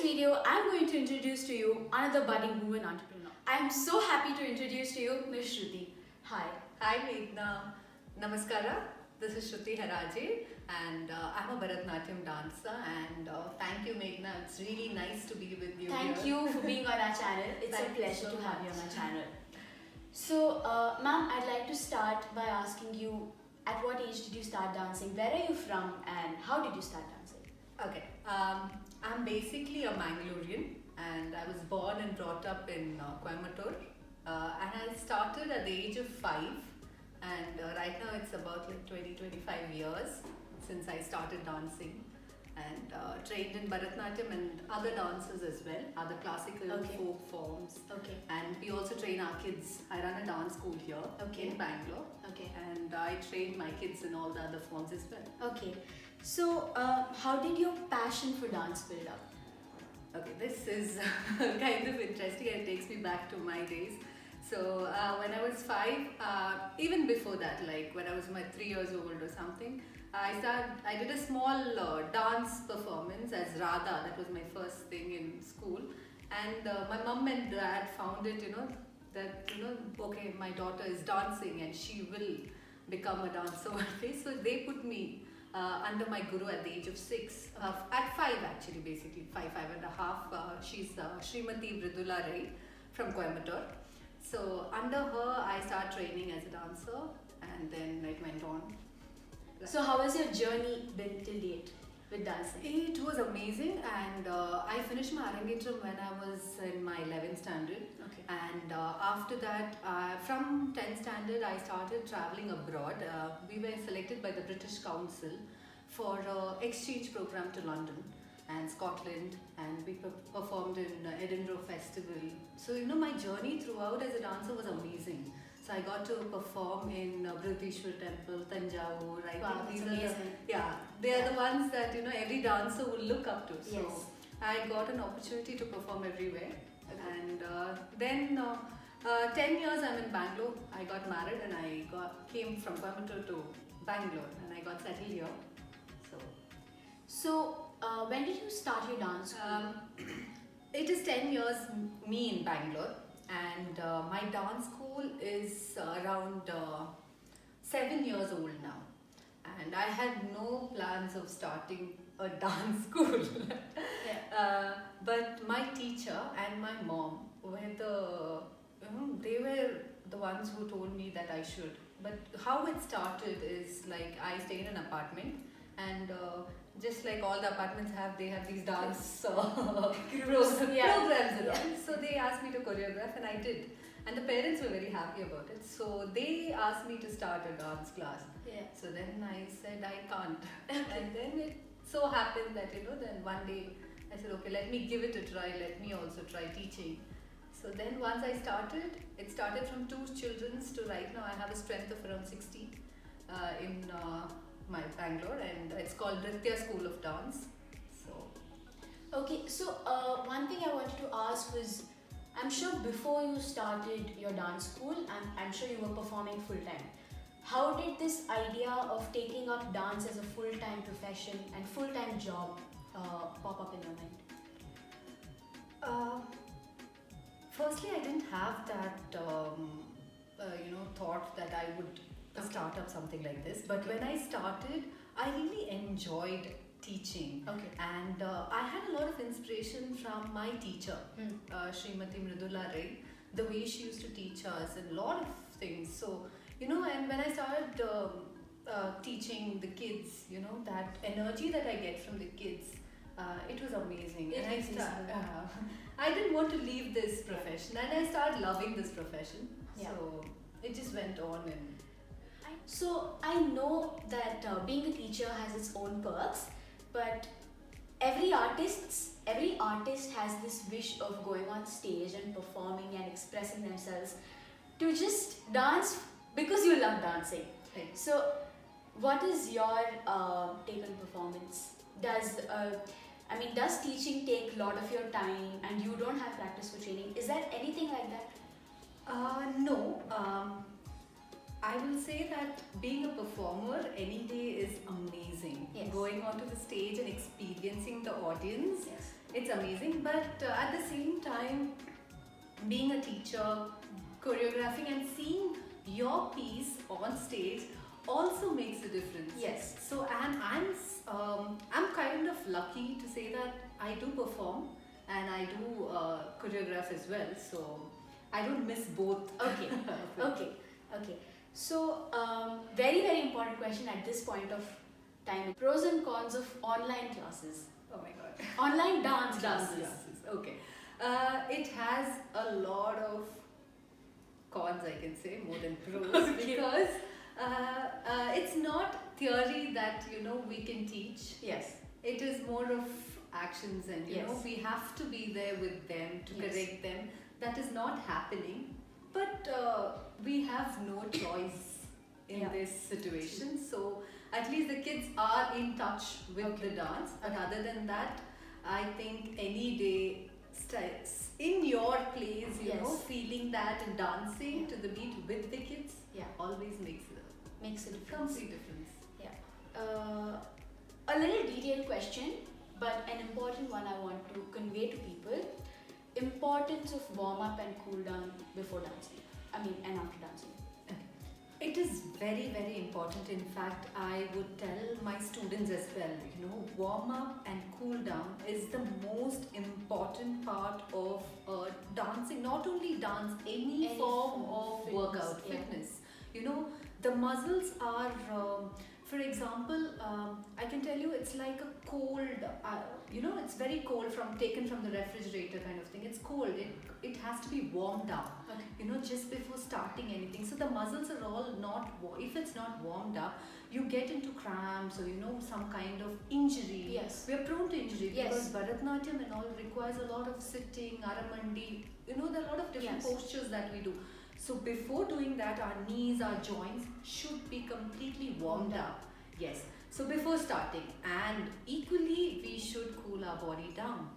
video, I'm going to introduce to you another budding woman entrepreneur. I'm so happy to introduce to you Ms. Shruti. Hi. Hi Meghna, Namaskara. This is Shruti Haraje and I'm a Bharatanatyam dancer and thank you Meghna. It's really nice to be with you Thank here. you for being on our channel. It's Thank a you pleasure so to have you on much. our channel. So, ma'am, I'd like to start by asking you, at what age did you start dancing? Where are you from and how did you start dancing? Okay, I'm basically a Mangalorean and I was born and brought up in Coimbatore and I started at the age of 5 and right now it's about like 20-25 years since I started dancing and trained in Bharatanatyam and other dances as well, other classical Okay. folk forms. Okay. And we also train our kids. I run a dance school here Okay. in Bangalore Okay. and I train my kids in all the other forms as well. Okay. So, how did your passion for dance build up? Okay, this is kind of interesting and it takes me back to my days. So when I was 5, even before that, like when I was 3 years old or something, I did a small dance performance as Radha. That was my first thing in school, and my mom and dad found it, that okay, my daughter is dancing and she will become a dancer one day. So they put me under my guru at the age of 6, at 5 actually, basically 5 and a half. She's Srimati Vridula Rai from Coimbatore. So under her, I started training as a dancer, and then it went on. So, how has your journey been till date with dancing? It was amazing, and I finished my Arangetram when I was in my 11th standard. Okay. And after that, from 10th standard, I started traveling abroad. We were selected by the British Council for an exchange program to London and Scotland, and we performed in Edinburgh Festival. So my journey throughout as a dancer was amazing. So I got to perform in Brihadishwar Temple, Tanjavur. I Wow, think these that's are amazing. they are the ones that every dancer will look up to. So Yes. I got an opportunity to perform everywhere, and then 10 years I'm in Bangalore. I got married and I came from Coimbatore to Bangalore, and I got settled here. So, when did you start your dance school? It is 10 years me in Bangalore, and my dance school is around 7 years old now, and I had no plans of starting a dance school. But my teacher and my mom were they were the ones who told me that I should. But how it started is like I stay in an apartment, and just like all the apartments they have these dance programs and all. So they asked me to choreograph, and I did. And the parents were very happy about it. So they asked me to start a dance class. Yeah. So then I said I can't. And then it so happened that then one day I said, okay, let me give it a try. Let me also try teaching. So then once I started, it started from 2 children to right now I have a strength of around 60 in my Bangalore, and it's called Nritya School of Dance. So Okay, so one thing I wanted to ask was, I'm sure before you started your dance school, I'm sure you were performing full time. How did this idea of taking up dance as a full-time profession and full-time job pop up in your mind? firstly, I didn't have that thought that I would start up something like this. But Okay. when I started, I really enjoyed teaching. Okay. And I had a lot of inspiration from my teacher, Srimati Mridula Rai, the way she used to teach us and a lot of things. So, and when I started teaching the kids, that energy that I get from the kids, it was amazing. It And is, I didn't want to leave this profession, and I started loving this profession. Yeah. So it just went on and So I know that being a teacher has its own perks, but every artist has this wish of going on stage and performing and expressing themselves to just dance because you love dancing. Right. So, what is your take on performance? Does teaching take a lot of your time and you don't have practice for training? Is there anything like that? No. I will say that being a performer any day is amazing. Yes. Going onto the stage and experiencing the audience, Yes. It's amazing, but at the same time, being a teacher, choreographing and seeing your piece on stage also makes a difference. Yes. So, and I'm kind of lucky to say that I do perform and I do choreograph as well. So I don't miss both. Okay. Okay. Okay. So, very, very important question at this point of time. Pros and cons of online classes. Oh my god. Online dance Dance classes. classes. Okay. It has a lot of cons, I can say, more than pros, because it's not theory that we can teach. Yes. It is more of actions, and Yes. we have to be there with them to Yes. correct them. That is not happening, but we have no choice in Yeah. this situation. So at least the kids are in touch with Okay. the dance. But Okay. other than that, I think any day in your place, Yes. feeling that and dancing to the beat with the kids Yeah. always makes Makes a a difference. complete difference. A little detailed question, but an important one I want to convey to people. Importance of warm up and cool down before dancing. I mean, and after dancing. It is very, very important. In fact, I would tell my students as well, warm up and cool down is the most important part of dancing. Not only dance, any form of fitness, workout, yeah. fitness. The muscles are, for example, I can tell you it's like a cold, it's very cold taken from the refrigerator kind of thing. It's cold. It has to be warmed up. Okay. Just before starting anything. So the muscles are all if it's not warmed up, you get into cramps or some kind of injury. Yes. We are prone to injury Yes. because Bharatanatyam and all requires a lot of sitting, aramandi. There are a lot of different Yes. postures that we do. So before doing that, our knees, our joints should be completely warmed up. Yes. So before starting, and equally we should cool our body down.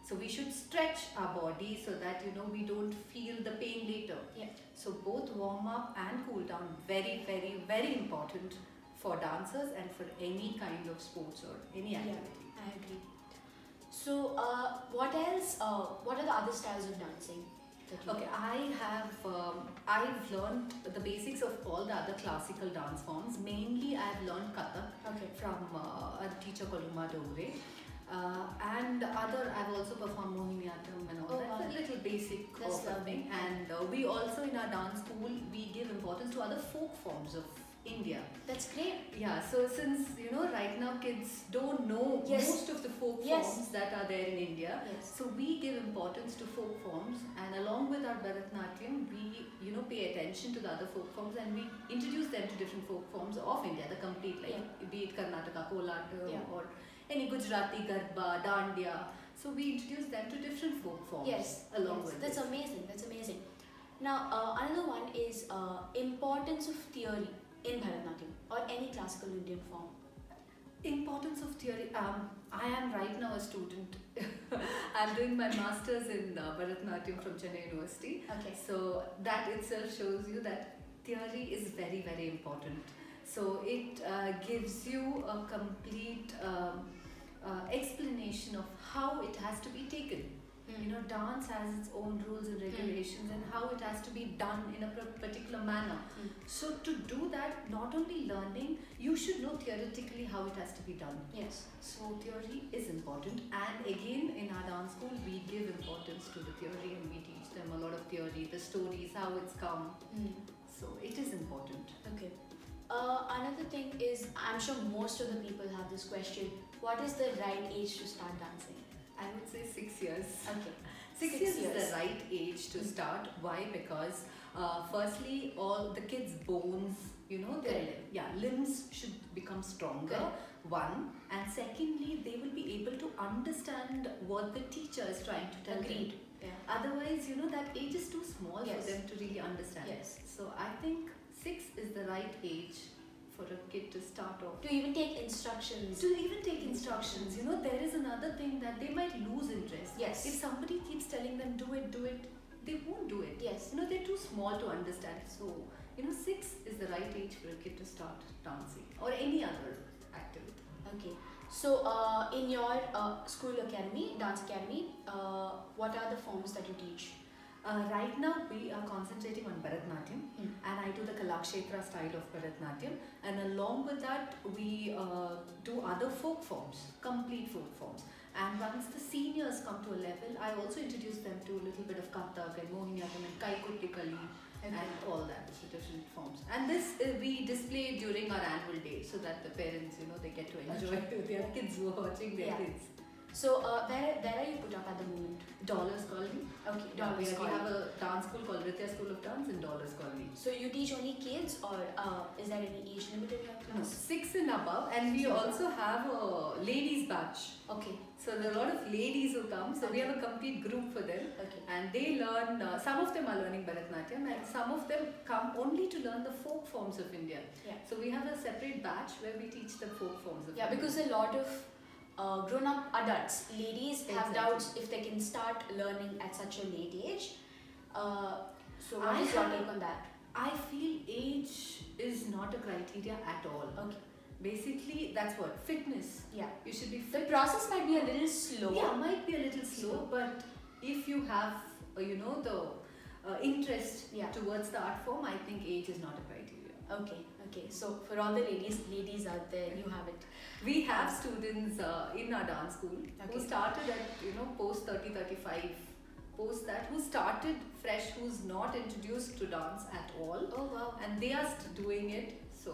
So we should stretch our body so that we don't feel the pain later. Yeah. So both warm up and cool down, very, very, very important for dancers and for any kind of sports or any activity. Yeah, I agree. So, what else? What are the other styles of dancing? that you Okay, I've learned the basics of all the other classical dance forms. Mainly, I've learned Kathak Okay. from a teacher called Uma Dogre. And I've also performed Mohiniyattam and all Oh, that. wow. A little basic That's of a lovely. thing. And we also in our dance school we give importance to other folk forms of India. That's great. Yeah, so since right now kids don't know Yes. most of the folk Yes. forms that are there in India. Yes. So we give importance to folk forms, and along with our Bharatanatyam, we pay attention to the other folk forms, and we introduce them to different folk forms of India, the complete be it Karnataka Kolatam Yeah. or any Gujarati Garba, Dandiya. So we introduce them to different folk forms. Yes. along yes. with That's this. amazing. That's amazing. Now, another one is importance of theory in Bharatanatyam or any classical Indian form. Importance of theory. I am right now a student. I'm doing my masters in Bharatanatyam from Chennai University. Okay. So that itself shows you that theory is very, very important. So it gives you a complete explanation of how it has to be taken. Dance has its own rules and regulations and how it has to be done in a particular manner. So to do that, not only learning, you should know theoretically how it has to be done. Yes. So theory is important, and again in our dance school we give importance to the theory and we teach them a lot of theory, the stories, how it's come. So it is important. Okay. Another thing is, I'm sure most of the people have this question. What is the right age to start dancing? I would say 6 years. Okay. 6 6 years is years. the right age to start. Why? Because firstly, all the kids' bones, their Correct. limbs should become stronger. Correct. One, and secondly, they will be able to understand what the teacher is trying to tell Agreed. them. Yeah. Otherwise, that age is too small Yes. for them to really understand. Yes. So I think 6 is the right age for a kid to start off. To even take instructions. To even take instructions, there is another thing that they might lose interest. Yes. If somebody keeps telling them do it, they won't do it. Yes. They're too small to understand. So, 6 is the right age for a kid to start dancing or any other activity. Okay. So, in your school academy, dance academy, what are the forms that you teach? Right now we are concentrating on Bharatnatyam, Hmm. and I do the Kalakshetra style of Bharatnatyam, and along with that we do other folk forms, complete folk forms. And once the seniors come to a level, I also introduce them to a little bit of Kathak and Mohiniyattam and Kaikutti Kali and all that, so different forms. And this we display during our annual day so that the parents, they get to enjoy their kids who are watching their Yeah. kids. So, where are you put up at the moment? Dollars Colony. Okay, We Dollars have Colony. a dance school called Ritya School of Dance in Dollars Colony. So, you teach only kids, or is there any age limit in your No, class? 6 and above, and we also have a ladies batch. Okay, So there are a lot of ladies who come. So we have a complete group for them, okay. and they learn. Some of them are learning Bharatnatyam, and some of them come only to learn the folk forms of India. Yeah. So we have a separate batch where we teach the folk forms of Yeah, India. because a lot of grown-up adults, ladies, have Exactly. doubts if they can start learning at such a late age. So, what I is your have- take on that? I feel age is not a criteria at all. Okay, Basically, that's what fitness. yeah. You should be The fit. process might be a little slow. Yeah, might be a little slow, but if you have, the interest Yeah. towards the art form, I think age is not a criteria. Okay, okay. So, for all the ladies out there, you have it. We have students in our dance school who Okay. started at, post 30, 35, post that, who started fresh, who's not introduced to dance at all, Oh, wow. and they are doing it. So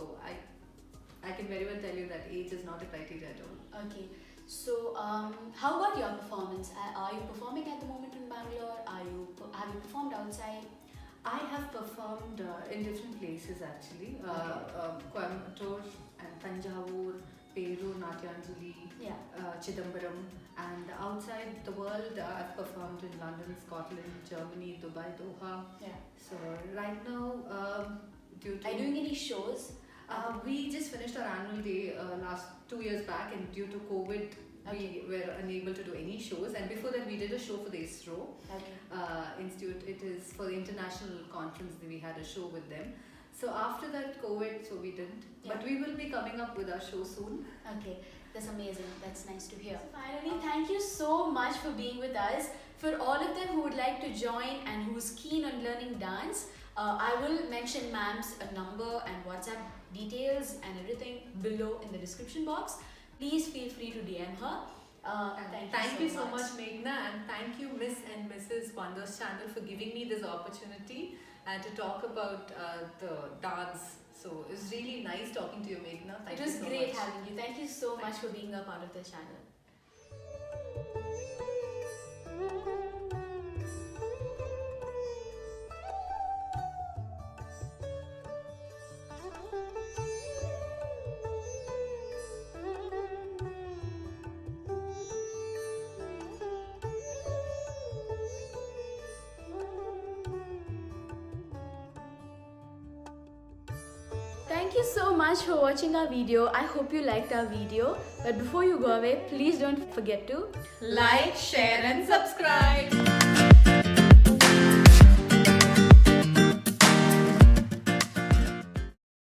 I can very well tell you that age is not a criteria at all. Okay. So, how about your performance? Are you performing at the moment in Bangalore? Have you performed outside? I have performed in different places actually. Coimbatore and Tanjavur, Peru, Natyanjali, Yeah. Chidambaram, and outside the world I've performed in London, Scotland, Germany, Dubai, Doha. Yeah. So right now, due to Are you doing any shows? we just finished our annual day last 2 years back, and due to COVID, Okay. we were unable to do any shows. And before that, we did a show for the ISRO Okay. Institute. It is for the international conference that we had a show with them. So after that, COVID, so we didn't. Yeah. But we will be coming up with our show soon. Okay, that's amazing. That's nice to hear. So finally, thank you so much for being with us. For all of them who would like to join and who's keen on learning dance, I will mention ma'am's number and WhatsApp details and everything below in the description box. Please feel free to DM her. Thank you so much, Meghna, and thank you, Miss and Mrs. Wonders Channel, for giving me this opportunity and to talk about the dance. So it was really nice talking to you, Meghna. Thank It was you so great much. having you. Thank you so much for being a part of the channel. Thank you so much for watching our video. I hope you liked our video. But before you go away, please don't forget to Like, share, and subscribe.